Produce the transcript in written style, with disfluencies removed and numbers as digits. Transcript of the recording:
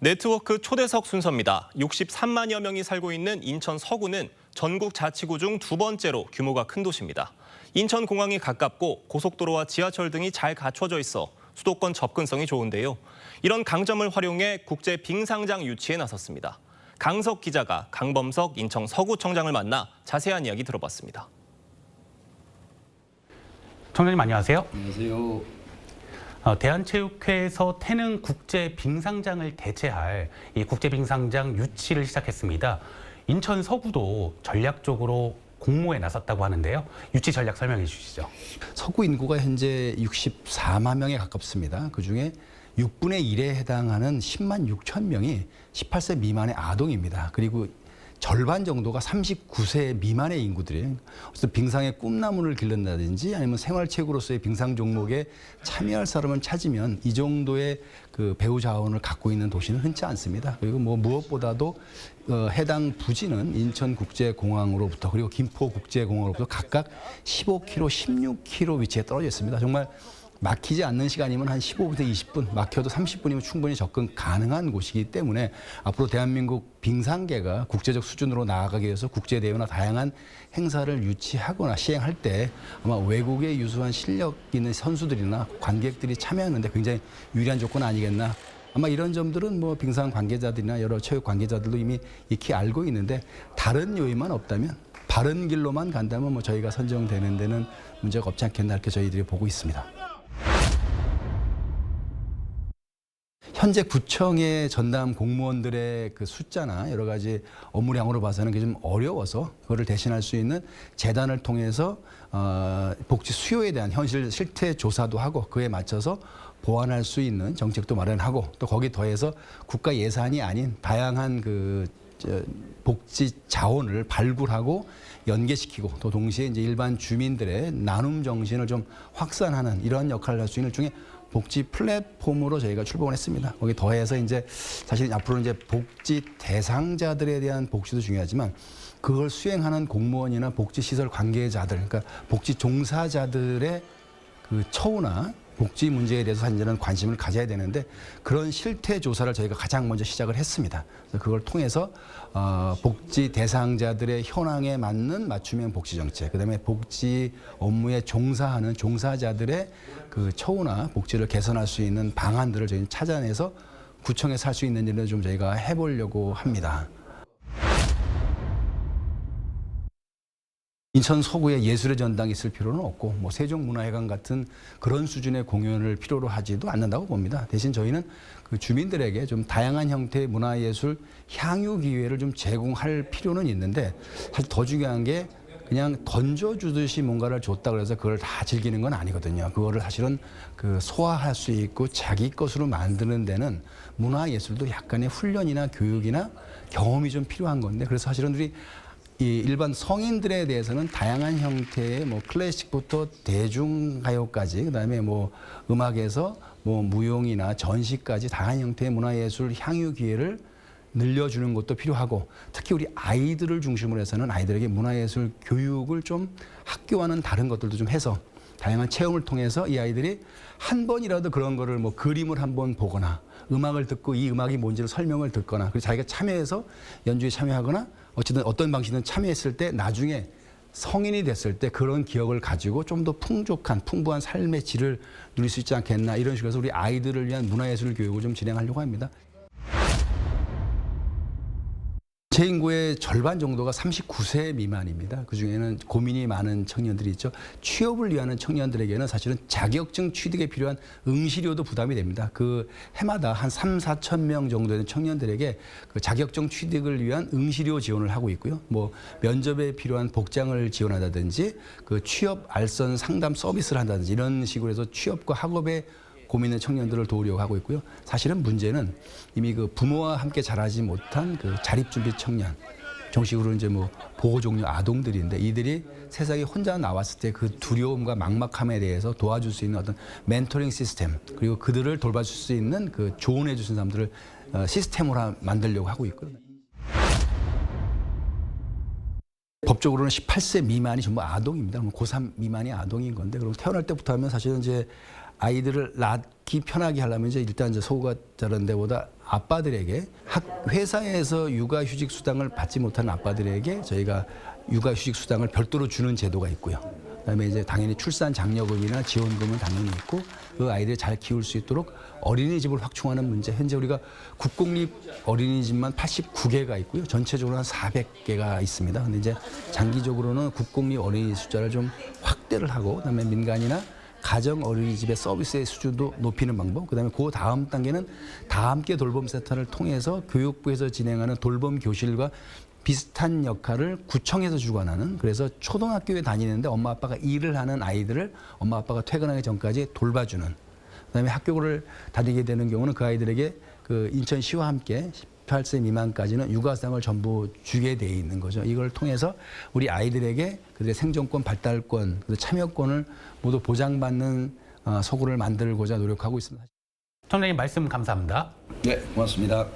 네트워크 초대석 순서입니다. 63만여 명이 살고 있는 인천 서구는 전국 자치구 중 두 번째로 규모가 큰 도시입니다. 인천공항이 가깝고 고속도로와 지하철 등이 잘 갖춰져 있어 수도권 접근성이 좋은데요. 이런 강점을 활용해 국제 빙상장 유치에 나섰습니다. 강석 기자가 강범석 인천 서구청장을 만나 자세한 이야기 들어봤습니다. 청장님 안녕하세요. 안녕하세요. 대한체육회에서 태릉 국제 빙상장을 대체할 이 국제 빙상장 유치를 시작했습니다. 인천 서구도 전략적으로 공모에 나섰다고 하는데요. 유치 전략 설명해 주시죠. 서구 인구가 현재 64만 명에 가깝습니다. 그중에 6분의 1에 해당하는 10만 6천 명이 18세 미만의 아동입니다. 그리고 절반 정도가 39세 미만의 인구들이에요. 그래서 빙상의 꿈나무를 기른다든지 아니면 생활체육으로서의 빙상 종목에 참여할 사람을 찾으면 이 정도의 그 배후 자원을 갖고 있는 도시는 흔치 않습니다. 그리고 뭐 무엇보다도 해당 부지는 인천국제공항으로부터 그리고 김포국제공항으로부터 각각 15km, 16km 위치에 떨어져 있습니다. 정말 막히지 않는 시간이면 한 15분에서 20분, 막혀도 30분이면 충분히 접근 가능한 곳이기 때문에 앞으로 대한민국 빙상계가 국제적 수준으로 나아가기 위해서 국제대회나 다양한 행사를 유치하거나 시행할 때 아마 외국의 유수한 실력 있는 선수들이나 관객들이 참여하는데 굉장히 유리한 조건 아니겠나. 아마 이런 점들은 뭐 빙상 관계자들이나 여러 체육 관계자들도 이미 익히 알고 있는데 다른 요인만 없다면 바른 길로만 간다면 뭐 저희가 선정되는 데는 문제가 없지 않겠나 이렇게 저희들이 보고 있습니다. 현재 구청의 전담 공무원들의 그 숫자나 여러 가지 업무량으로 봐서는 그게 좀 어려워서 그거를 대신할 수 있는 재단을 통해서 복지 수요에 대한 현실 실태 조사도 하고 그에 맞춰서 보완할 수 있는 정책도 마련하고 또 거기 더해서 국가 예산이 아닌 다양한 그 복지 자원을 발굴하고 연계시키고 또 동시에 이제 일반 주민들의 나눔 정신을 좀 확산하는 이런 역할을 할 수 있는 일종의 복지 플랫폼으로 저희가 출범을 했습니다. 거기 더해서 이제 사실 앞으로 이제 복지 대상자들에 대한 복지도 중요하지만 그걸 수행하는 공무원이나 복지시설 관계자들, 그러니까 복지 종사자들의 그 처우나 복지 문제에 대해서 현재는 관심을 가져야 되는데 그런 실태 조사를 저희가 가장 먼저 시작을 했습니다. 그래서 그걸 통해서 복지 대상자들의 현황에 맞는 맞춤형 복지 정책, 그다음에 복지 업무에 종사하는 종사자들의 그 처우나 복지를 개선할 수 있는 방안들을 저희는 찾아내서 구청에서 할 수 있는 일을 좀 저희가 해보려고 합니다. 인천 서구에 예술의 전당이 있을 필요는 없고 뭐 세종문화회관 같은 그런 수준의 공연을 필요로 하지도 않는다고 봅니다. 대신 저희는 그 주민들에게 좀 다양한 형태의 문화예술 향유 기회를 좀 제공할 필요는 있는데 사실 더 중요한 게 그냥 던져주듯이 뭔가를 줬다 그래서 그걸 다 즐기는 건 아니거든요. 그거를 사실은 그 소화할 수 있고 자기 것으로 만드는 데는 문화예술도 약간의 훈련이나 교육이나 경험이 좀 필요한 건데 그래서 사실은 우리 이 일반 성인들에 대해서는 다양한 형태의 뭐 클래식부터 대중가요까지 그다음에 뭐 음악에서 뭐 무용이나 전시까지 다양한 형태의 문화예술 향유 기회를 늘려주는 것도 필요하고 특히 우리 아이들을 중심으로 해서는 아이들에게 문화예술 교육을 좀 학교와는 다른 것들도 좀 해서 다양한 체험을 통해서 이 아이들이 한 번이라도 그런 거를 뭐 그림을 한번 보거나 음악을 듣고 이 음악이 뭔지를 설명을 듣거나 그리고 자기가 참여해서 연주에 참여하거나 어쨌든 어떤 방식이든 참여했을 때 나중에 성인이 됐을 때 그런 기억을 가지고 좀 더 풍부한 삶의 질을 누릴 수 있지 않겠나 이런 식으로 해서 우리 아이들을 위한 문화예술 교육을 좀 진행하려고 합니다. 제 인구의 절반 정도가 39세 미만입니다. 그중에는 고민이 많은 청년들이 있죠. 취업을 위한 청년들에게는 사실은 자격증 취득에 필요한 응시료도 부담이 됩니다. 그 해마다 한 3, 4천 명 정도 되는 청년들에게 그 자격증 취득을 위한 응시료 지원을 하고 있고요. 뭐 면접에 필요한 복장을 지원한다든지 그 취업 알선 상담 서비스를 한다든지 이런 식으로 해서 취업과 학업에 고민의 청년들을 도우려고 하고 있고요. 사실은 문제는 이미 그 부모와 함께 자라지 못한 그 자립준비 청년, 정식으로 이제 뭐 보호 종류 아동들인데 이들이 세상에 혼자 나왔을 때 그 두려움과 막막함에 대해서 도와줄 수 있는 어떤 멘토링 시스템 그리고 그들을 돌봐줄 수 있는 그 조언해 주신 사람들을 시스템으로 만들려고 하고 있고요. 법적으로는 18세 미만이 전부 아동입니다. 고3 미만이 아동인 건데, 그럼 태어날 때부터 하면 사실은 이제 아이들을 낳기 편하게 하려면 이제 일단 이제 서구가 저런 데보다 아빠들에게 회사에서 육아휴직 수당을 받지 못하는 아빠들에게 저희가 육아휴직 수당을 별도로 주는 제도가 있고요. 그다음에 이제 당연히 출산 장려금이나 지원금은 당연히 있고 그 아이들을 잘 키울 수 있도록 어린이집을 확충하는 문제. 현재 우리가 국공립 어린이집만 89개가 있고요. 전체적으로 한 400개가 있습니다. 근데 이제 장기적으로는 국공립 어린이집 숫자를 좀 확대를 하고 그다음에 민간이나 가정 어린이집의 서비스의 수준도 높이는 방법. 그다음에 그 다음 단계는 다 함께 돌봄 센터를 통해서 교육부에서 진행하는 돌봄 교실과 비슷한 역할을 구청에서 주관하는, 그래서 초등학교에 다니는데 엄마 아빠가 일을 하는 아이들을 엄마 아빠가 퇴근하기 전까지 돌봐주는, 그다음에 학교를 다니게 되는 경우는 그 아이들에게 그 인천시와 함께 18세 미만까지는 육아수당을 전부 주게 돼 있는 거죠. 이걸 통해서 우리 아이들에게 그들의 생존권, 발달권, 참여권을 모두 보장받는 서구를 만들고자 노력하고 있습니다. 청장님 말씀 감사합니다. 네, 고맙습니다.